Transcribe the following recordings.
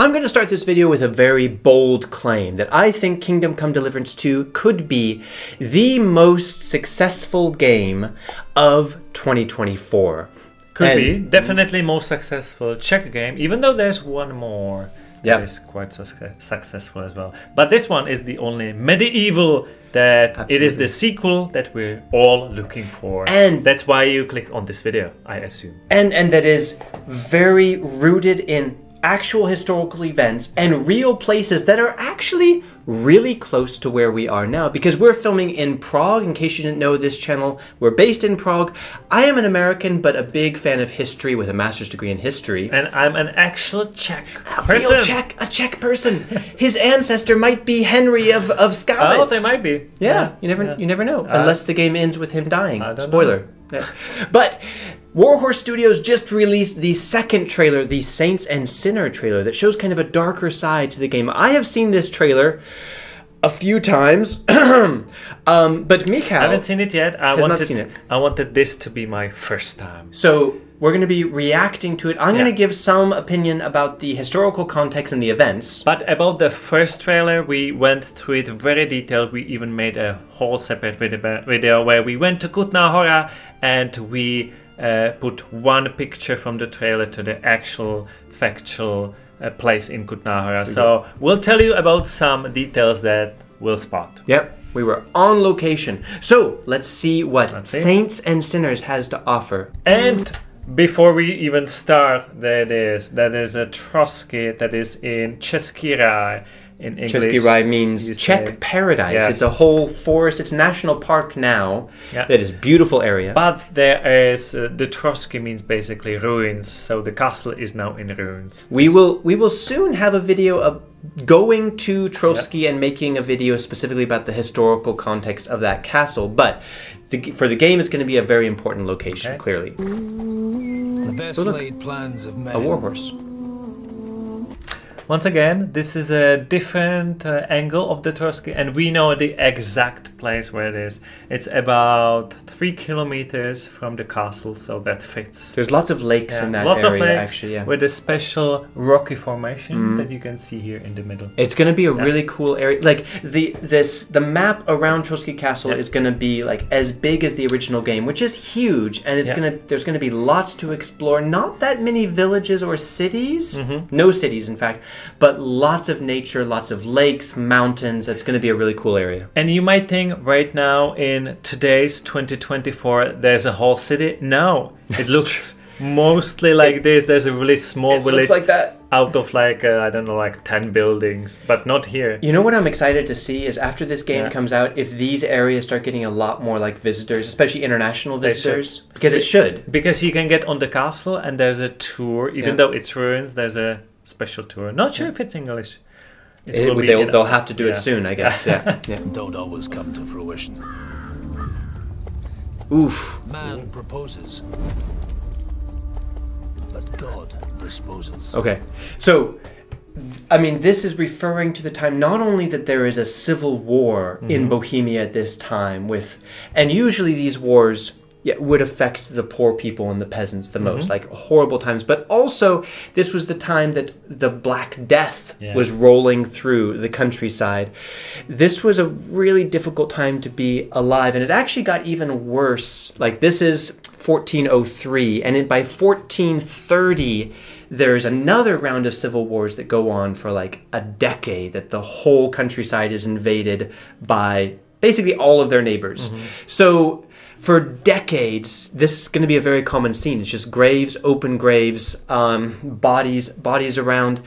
I'm going to start this video with a very bold claim that I think Kingdom Come Deliverance 2 could be the most successful game of 2024. Could be. Definitely most successful Czech game, even though there's one more that is quite successful as well. But this one is the only medieval that it is the sequel that we're all looking for. And that's why you clicked on this video, I assume. And that is very rooted in actual historical events and real places that are actually really close to where we are now, because we're filming in Prague. In case you didn't know, this channel, we're based in Prague. I am an American, but a big fan of history with a master's degree in history. And I'm an actual Czech person. A Czech person. His ancestor might be Henry of Skalitz. Oh, they might be. Yeah, you never know, unless the game ends with him dying. Spoiler. Yeah. But Warhorse Studios just released the second trailer, the Saints and Sinner trailer, that shows kind of a darker side to the game. I have seen this trailer a few times, but Mikhail I haven't seen it yet. I wanted this to be my first time. So we're going to be reacting to it. I'm going to give some opinion about the historical context and the events. But about the first trailer, we went through it very detailed. We even made a whole separate video where we went to Kutná Hora and we put one picture from the trailer to the actual factual place in Kutná Hora. So we'll tell you about some details that we'll spot. Yep, we were on location. So let's see what Saints and Sinners has to offer. And before we even start, that is a Trotsky that is in Český ráj. In English, Český ráj means Czech paradise. Yes. It's a whole forest. It's a national park now. That is beautiful area. But there is the Trotsky means basically ruins. So the castle is now in ruins. We will soon have a video of going to Trotsky and making a video specifically about the historical context of that castle. But for the game, it's going to be a very important location. Clearly, the best laid plans of men. A warhorse. Once again, this is a different angle of the Trotsky, and we know the exact place where it is. It's about 3 kilometers from the castle, so that fits. There's lots of lakes in that area, lots of lakes, actually, with a special rocky formation that you can see here in the middle. It's going to be a really cool area. Like the map around Trotsky Castle is going to be like as big as the original game, which is huge, and it's there's going to be lots to explore. Not that many villages or cities, no cities, in fact. But lots of nature, lots of lakes, mountains. It's going to be a really cool area. And you might think right now in today's 2024, there's a whole city. No, it looks mostly like this. There's a really small village. Looks like that. Out of like, I don't know, like 10 buildings, but not here. You know what I'm excited to see is after this game comes out, if these areas start getting a lot more like visitors, especially international visitors, because it should. Because you can get on the castle and there's a tour, even though it's ruins, there's a special tour. Not sure if it's English. They'll have to do it soon, I guess. Don't always come to fruition. Oof. Man proposes, but God disposes. Okay, so I mean, this is referring to the time not only that there is a civil war in Bohemia at this time and usually these wars would affect the poor people and the peasants the most, like horrible times. But also, this was the time that the Black Death was rolling through the countryside. This was a really difficult time to be alive, and it actually got even worse. Like, this is 1403, and by 1430, there's another round of civil wars that go on for like a decade, that the whole countryside is invaded by basically all of their neighbors. So for decades, this is going to be a very common scene. It's just graves, open graves, bodies around.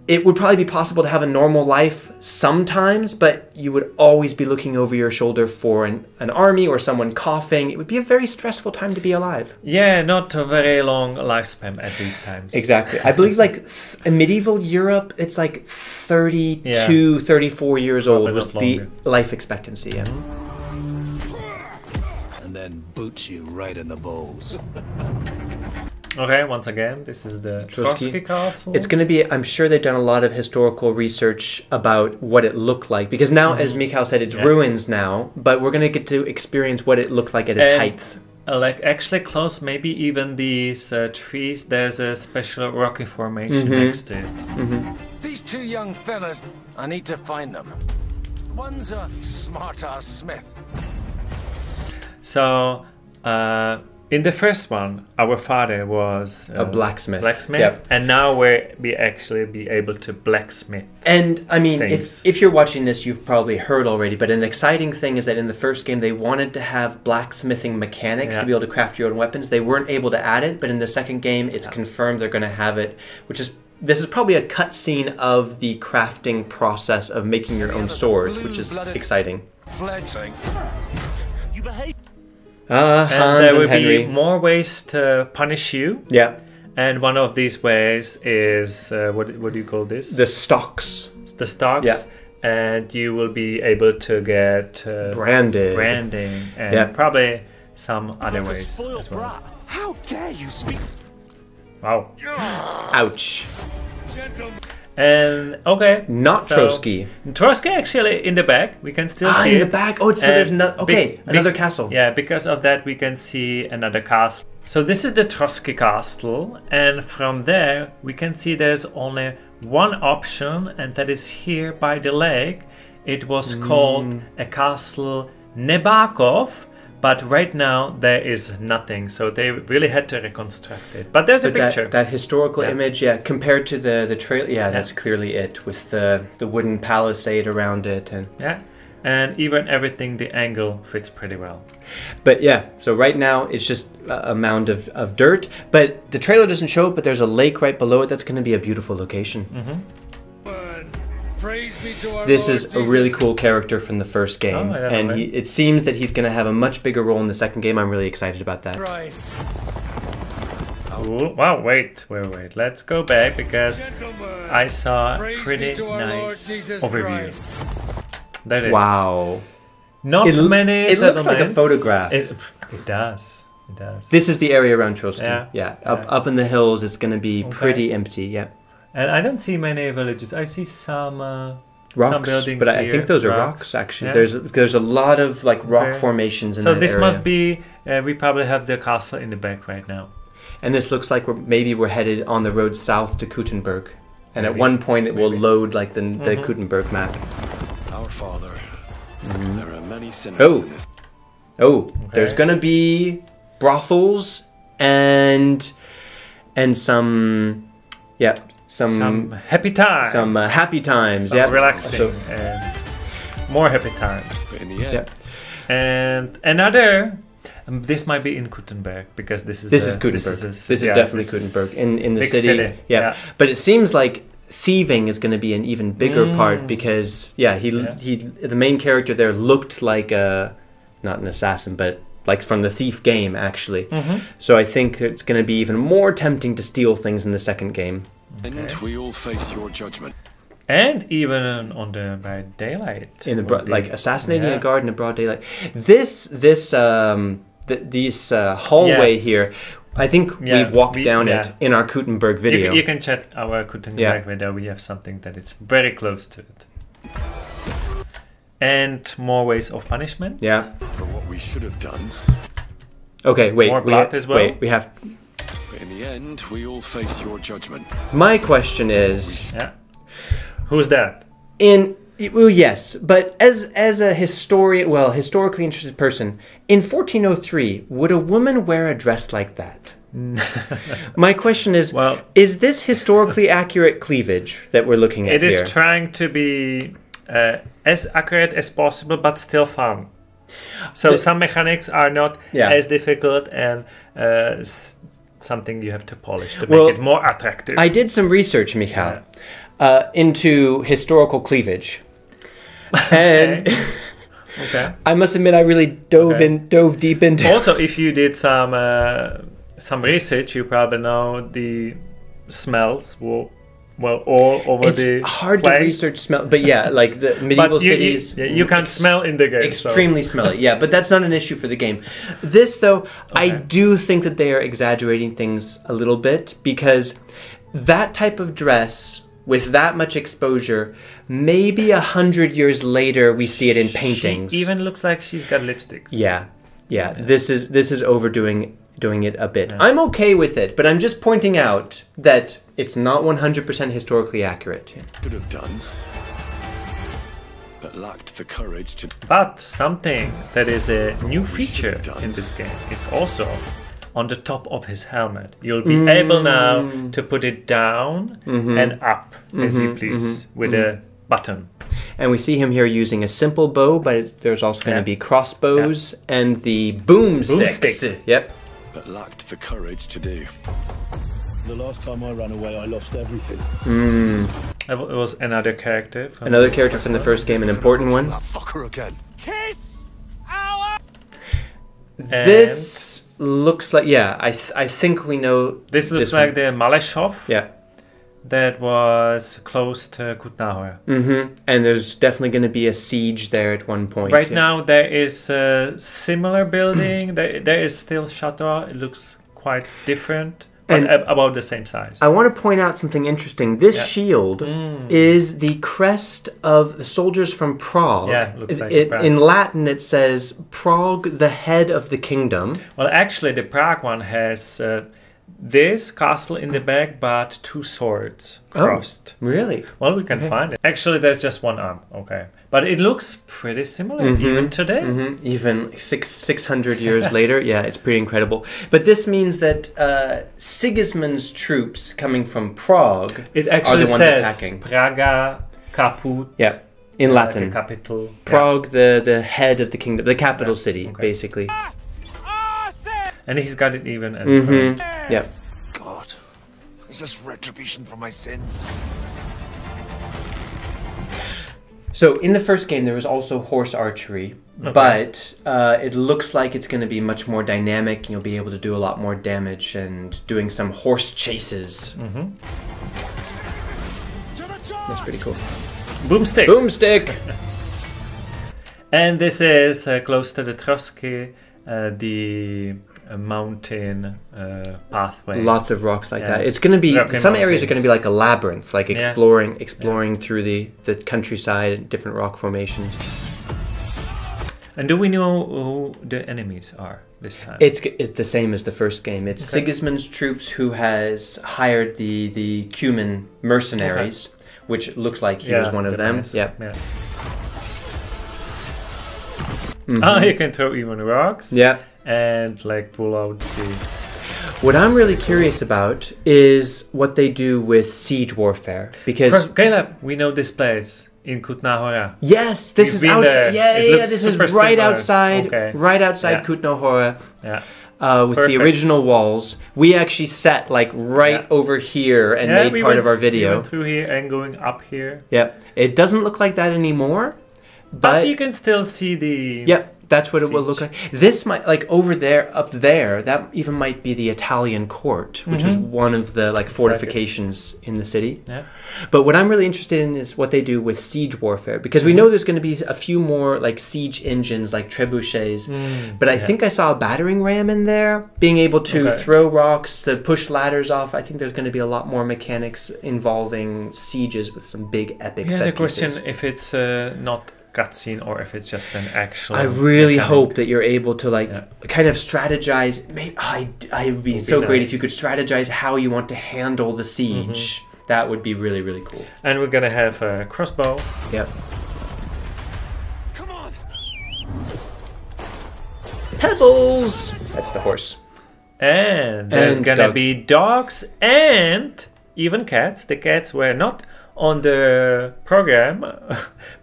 It would probably be possible to have a normal life sometimes, but you would always be looking over your shoulder for an army or someone coughing. It would be a very stressful time to be alive. Yeah, not a very long lifespan at these times. Exactly. I believe like in medieval Europe, it's like 32, 34 years old was the life expectancy. Yeah. And then boots you right in the balls. Okay, once again, this is the Trotsky Castle. It's going to be, I'm sure they've done a lot of historical research about what it looked like. Because now, as Mikhail said, it's ruins now, but we're going to get to experience what it looked like at its height. like actually close, maybe even these trees, there's a special rocky formation next to it. These two young fellas, I need to find them. One's a smart-ass smith. So, in the first one, our father was A blacksmith. Blacksmith, and now we actually be able to blacksmith. And I mean, things. if you're watching this, you've probably heard already, but an exciting thing is that in the first game, they wanted to have blacksmithing mechanics to be able to craft your own weapons. They weren't able to add it, but in the second game, it's confirmed they're going to have it, this is probably a cutscene of the crafting process of making your own swords, which is exciting. Fledgling. You behave. And Hans there and will Henry. be more ways to punish you. Yeah. And one of these ways is, what do you call this? The stocks. The stocks. Yeah. And you will be able to get branding and probably some other ways as well. How dare you speak? Wow. Ouch. And okay. Not Trotsky. Trotsky actually in the back. We can still see in it. the back. Oh, so there's no. Okay, another castle. Yeah, because of that we can see another castle. So this is the Trotsky castle, and from there we can see there's only one option, and that is here by the lake. It was called a castle Nebakov, but right now there is nothing, so they really had to reconstruct it. But there's a picture. That historical image, compared to the trailer, that's clearly it, with the wooden palisade around it. And even everything, the angle fits pretty well. But yeah, so right now it's just a mound of dirt, but the trailer doesn't show it, but there's a lake right below it that's going to be a beautiful location. Praise be to our This Lord is a really cool character from the first game, I don't know, and it seems that he's going to have a much bigger role in the second game. I'm really excited about that. Christ. Ooh, wow, wait. Let's go back because Gentlemen, I saw a praise pretty be to our Lord nice Jesus overview. Christ. That is Wow. not many. It looks like a settlements. photograph. It does. It does. This is the area around Trotsky. Yeah. Up in the hills, it's going to be pretty empty. Yeah. And I don't see many villages. I see some Rocks, some buildings but I here. think those are rocks actually. Yeah. There's a lot of like rock formations in So that this area. must be. We probably have the castle in the back right now. And this looks like we're headed on the road south to Kuttenberg. And at one point it will load like the Kuttenberg map. Our Father. There are many sinners in this. There's gonna be brothels and some happy times. Some happy times. Some relaxing and more happy times. In the end, And another. This might be in Kuttenberg because this is Kuttenberg. This is definitely Kuttenberg in the big city. Yeah, but it seems like thieving is going to be an even bigger part because the main character there looked like not an assassin, but like from the Thief game actually. So I think it's going to be even more tempting to steal things in the second game. and we all face your judgment. And even on the by daylight, In the like assassinating a guard in the broad daylight. This hallway here, I think we've walked down it in our Kuttenberg video. You can check our Kuttenberg video. We have something that is very close to it. And more ways of punishment. Yeah. For what we should have done. Okay, wait. More blood as well. Wait, we have. In the end, we all face your judgment. My question is. Yeah. Who's that? Well, yes, but as a historically interested person, in 1403, would a woman wear a dress like that? My question is, is this historically accurate cleavage that we're looking at here? It here? is trying to be as accurate as possible, but still fun. So some mechanics are not as difficult and something you have to polish to make it more attractive. I did some research, Michal, into historical cleavage. And I must admit, I really dove deep into. Also, if you did some research, you probably know the smells all over the. It's hard place. to research smell, but like the medieval cities, you can't smell in the game. Extremely smelly, but that's not an issue for the game. This, though, I do think that they are exaggerating things a little bit because that type of dress. With that much exposure, maybe 100 years later we see it in paintings. She even looks like she's got lipsticks. Yeah. Yeah, this is overdoing it a bit. I'm okay with it, but I'm just pointing out that it's not 100% historically accurate. Could have done, but lacked the courage to. But something that is a new feature in this game is also on the top of his helmet. You'll be able now to put it down and up as you please with a button. And we see him here using a simple bow, but there's also going to be crossbows and the boomsticks. Yep. But lacked the courage to do. The last time I ran away, I lost everything. It was another character. Another character from the first game, an important one. That fucker again. Kiss our... This looks like, yeah, I think we know. This looks like the Maleshov. Yeah. That was close to Kutná Hora. And there's definitely going to be a siege there at one point. Right now there is a similar building. There is still Chateau. It looks quite different, but about the same size. I want to point out something interesting. This shield is the crest of the soldiers from Prague. Yeah, looks like Prague. In Latin it says Prague, the head of the kingdom. Well, actually the Prague one has this castle in the back, but two swords crossed. Oh, really? Well, we can find it. Actually, there's just one arm. Okay, but it looks pretty similar even today. Even 600 years later, yeah, it's pretty incredible. But this means that Sigismund's troops coming from Prague It actually are the ones says attacking. Praga Caput. Yeah, in Latin. Like a capital. Prague, the head of the kingdom, the capital city, basically. And he's got it even. And Yeah. God, is this retribution for my sins? So in the first game, there was also horse archery, but it looks like it's going to be much more dynamic, and you'll be able to do a lot more damage and doing some horse chases. That's pretty cool. Boomstick. Boomstick! And this is close to the Trotsky, the mountain pathway. Lots of rocks like that. It's going to be, some areas are going to be like a labyrinth, like exploring through the countryside and different rock formations. And do we know who the enemies are this time? It's the same as the first game. It's Sigismund's troops who has hired the Cuman mercenaries, which looked like he was one of them. Yeah. You can throw even rocks. Yeah. And like pull out the... What I'm really curious about is what they do with siege warfare, because Caleb, we know this place in Kutná Hora. Yes, this is outside. Yeah, this is right outside, Yeah. Kutná Hora. Yeah. With the original walls. We actually sat like over here and made part of our video. We went through here and going up here. Yeah, it doesn't look like that anymore, but you can still see the... Yep. That's what it will look like. This might, like over there, up there, that even might be the Italian court, which was one of the like fortifications in the city. Yeah. But what I'm really interested in is what they do with siege warfare, because we know there's going to be a few more like siege engines, like trebuchets. But I think I saw a battering ram in there, being able to throw rocks, to push ladders off. I think there's going to be a lot more mechanics involving sieges with some big epic set the question pieces. if it's not cutscene or if it's just an actual... I really hope that you're able to like kind of strategize. Maybe I would be so great if you could strategize how you want to handle the siege. That would be really, really cool. And we're gonna have a crossbow. Yep. Come on. Pebbles. That's the horse. And there's gonna be dogs and even cats. The cats were not on the program,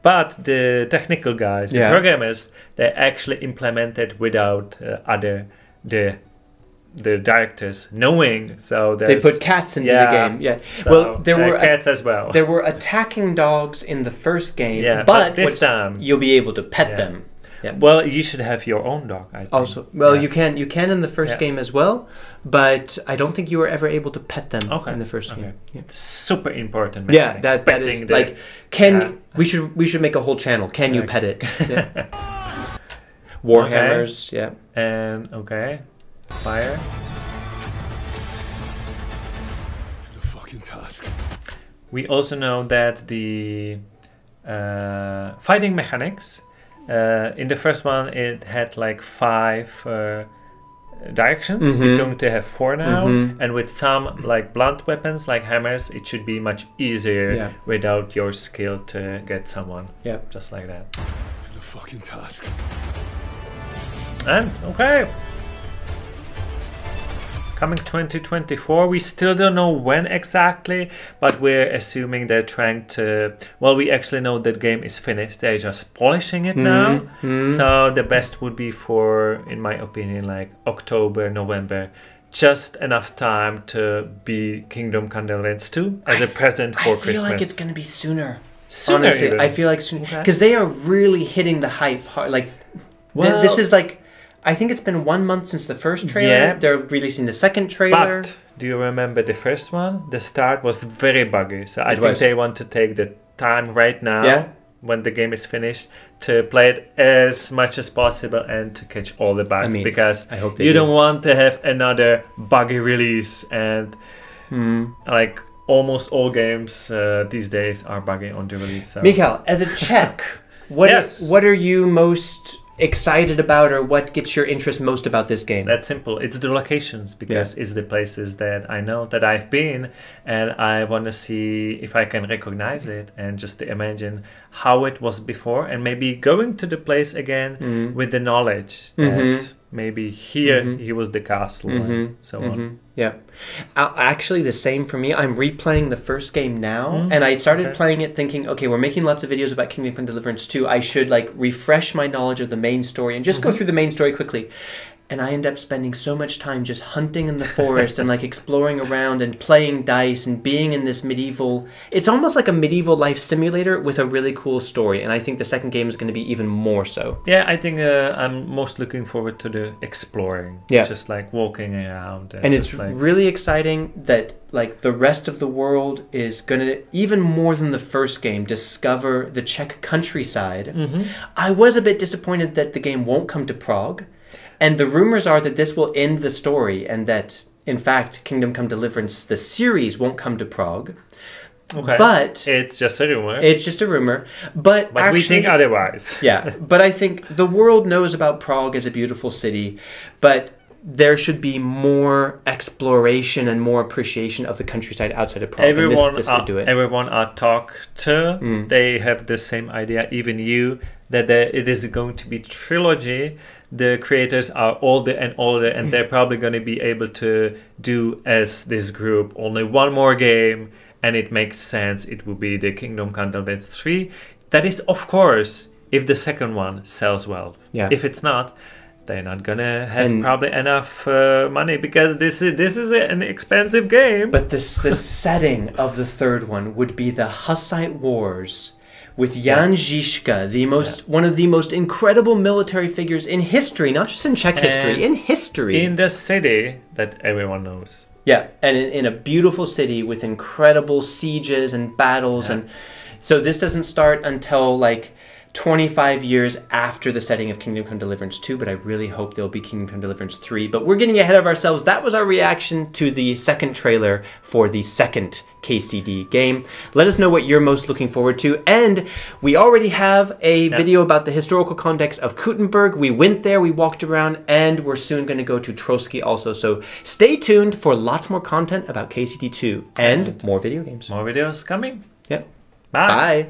but the technical guys, the programmers, they actually implemented without the directors knowing. So they put cats into the game. Yeah. So, well, there were cats as well. There were attacking dogs in the first game. Yeah, but this time you'll be able to pet them. Yeah. Well, you should have your own dog, I think. Also, well, you can in the first game as well, but I don't think you were ever able to pet them in the first game. Yeah. Super important. Yeah, that is like we should make a whole channel. Can you pet it? Warhammers, and fire. To the fucking task. We also know that the fighting mechanics In the first one, it had like 5 directions. It's going to have 4 now, and with some like blunt weapons like hammers, it should be much easier without your skill to get someone. Yeah, just like that. To the fucking task. And okay. Coming 2024, we still don't know when exactly, but we're assuming they're trying to... Well, we actually know that game is finished. They're just polishing it now. So the best would be for, in my opinion, like October, November. Just enough time to be Kingdom Come Deliverance 2 as a present for Christmas. I feel like it's going to be sooner. Sooner, honestly, even. I feel like sooner. Because they are really hitting the hype hard. Like, this is like... I think it's been 1 month since the first trailer. Yeah. They're releasing the second trailer. But do you remember the first one? The start was very buggy. So I think they want to take the time right now, when the game is finished, to play it as much as possible and to catch all the bugs. Because I hope they you don't want to have another buggy release. And like almost all games these days are buggy on the release. So. Mikhail, as a Czech, what are you most excited about, or what gets your interest most about this game? That's simple. It's the locations, because it's the places that I know, that I've been, and I want to see if I can recognize it and just to imagine how it was before, and maybe going to the place again with the knowledge that maybe here he was the castle and so on. Yeah, actually the same for me. I'm replaying the first game now, and I started playing it thinking, okay, we're making lots of videos about Kingdom Come Deliverance 2. I should like refresh my knowledge of the main story and just go through the main story quickly. And I end up spending so much time just hunting in the forest and like exploring around and playing dice and being in this medieval... It's almost like a medieval life simulator with a really cool story. And I think the second game is going to be even more so. Yeah, I think I'm most looking forward to the exploring. Yeah. Just like walking around. And it's like... really exciting that like the rest of the world is going to, even more than the first game, discover the Czech countryside. I was a bit disappointed that the game won't come to Prague. And the rumors are that this will end the story and that, in fact, Kingdom Come Deliverance, the series, won't come to Prague. Okay. But... it's just a rumor. It's just a rumor. But actually, we think otherwise. Yeah. But I think the world knows about Prague as a beautiful city, but there should be more exploration and more appreciation of the countryside outside of Prague. Everyone, this could do it. Everyone I talk to, they have the same idea, even you, that it is going to be trilogy. The creators are older and older, and they're probably going to be able to do, as this group, only one more game, and it makes sense. It will be the Kingdom Come Deliverance 3. That is, of course, if the second one sells well. Yeah. If it's not, they're not gonna have probably enough money, because this is an expensive game. But the setting of the third one would be the Hussite Wars, with Jan Žižka, one of the most incredible military figures in history, not just in Czech history, in history. In the city that everyone knows. Yeah, and in a beautiful city with incredible sieges and battles. And so this doesn't start until like 25 years after the setting of Kingdom Come Deliverance 2, but I really hope there'll be Kingdom Come Deliverance 3. But we're getting ahead of ourselves. That was our reaction to the second trailer for the second KCD game. Let us know what you're most looking forward to. And we already have a video about the historical context of Kuttenberg. We went there, we walked around, and we're soon going to go to Trotsky also. So stay tuned for lots more content about KCD 2 and more video games. More videos coming. Yep. Bye. Bye.